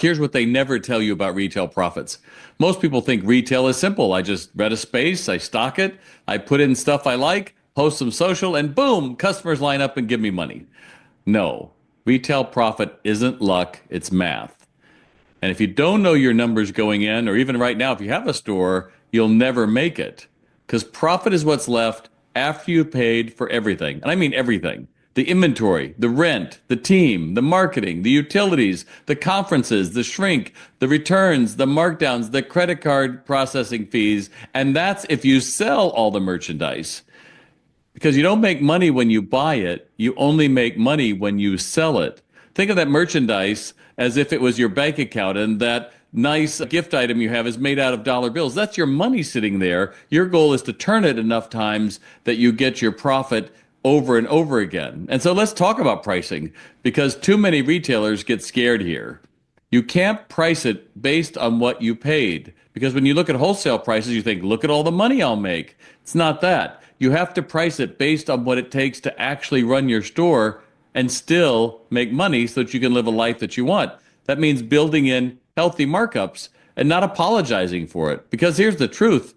Here's what they never tell you about retail profits. Most people think retail is simple. I just rent a space, I stock it, I put in stuff I like, post some social, and boom, customers line up and give me money. No, retail profit isn't luck, it's math. And if you don't know your numbers going in, or even right now, if you have a store, you'll never make it. Because profit is what's left after you paid for everything. And I mean everything. The inventory, the rent, the team, the marketing, the utilities, the conferences, the shrink, the returns, the markdowns, the credit card processing fees. And that's if you sell all the merchandise. Because you don't make money when you buy it, you only make money when you sell it. Think of that merchandise as if it was your bank account, and that nice gift item you have is made out of dollar bills. That's your money sitting there. Your goal is to turn it enough times that you get your profit over and over again. And so let's talk about pricing, because too many retailers get scared here. You can't price it based on what you paid, because when you look at wholesale prices, you think, look at all the money I'll make. It's not that. You have to price it based on what it takes to actually run your store and still make money so that you can live a life that you want. That means building in healthy markups and not apologizing for it. Because here's the truth.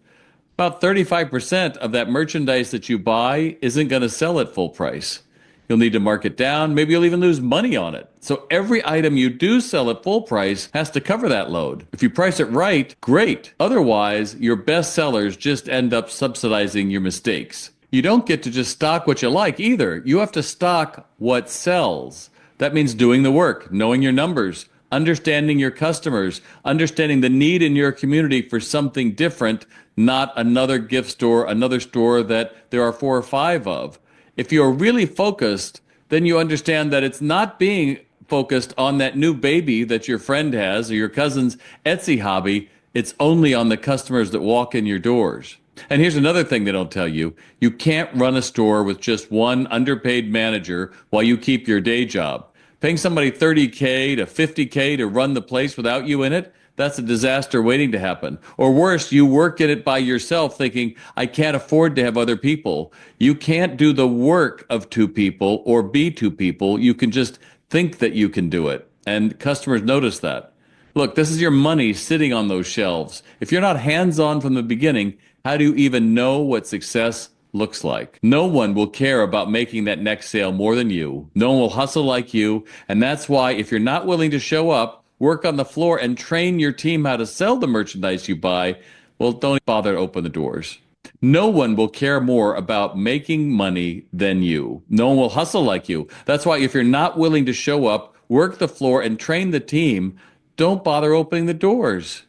About 35% of that merchandise that you buy isn't going to sell at full price. You'll need to mark it down. Maybe you'll even lose money on it. So every item you do sell at full price has to cover that load. If you price it right, great. Otherwise, your best sellers just end up subsidizing your mistakes. You don't get to just stock what you like either. You have to stock what sells. That means doing the work, knowing your numbers, understanding your customers, understanding the need in your community for something different, not another gift store, another store that there are 4 or 5 of. If you're really focused, then you understand that it's not being focused on that new baby that your friend has or your cousin's Etsy hobby. It's only on the customers that walk in your doors. And here's another thing they don't tell you. You can't run a store with just one underpaid manager while you keep your day job. Paying somebody $30K to $50K to run the place without you in it, that's a disaster waiting to happen. Or worse, you work in it by yourself thinking, I can't afford to have other people. You can't do the work of 2 people or be 2 people. You can just think that you can do it. And customers notice that. Look, this is your money sitting on those shelves. If you're not hands-on from the beginning, how do you even know what success looks like? No one will care about making that next sale more than you. No one will hustle like you. And that's why if you're not willing to show up, work on the floor, and train your team how to sell the merchandise you buy, well, don't bother to open the doors. No one will care more about making money than you. No one will hustle like you. That's why if you're not willing to show up, work the floor, and train the team, don't bother opening the doors.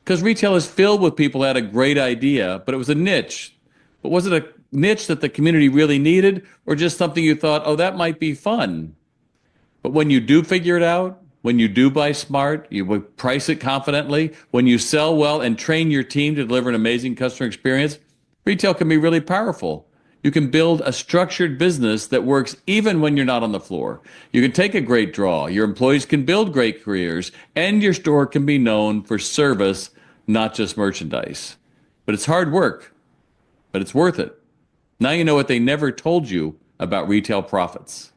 Because retail is filled with people who had a great idea, but it was a niche. But was it a niche that the community really needed, or just something you thought, oh, that might be fun? But when you do figure it out, when you do buy smart, you price it confidently, when you sell well and train your team to deliver an amazing customer experience, retail can be really powerful. You can build a structured business that works even when you're not on the floor. You can take a great draw. Your employees can build great careers, and your store can be known for service, not just merchandise. But it's hard work, but it's worth it. Now you know what they never told you about retail profits.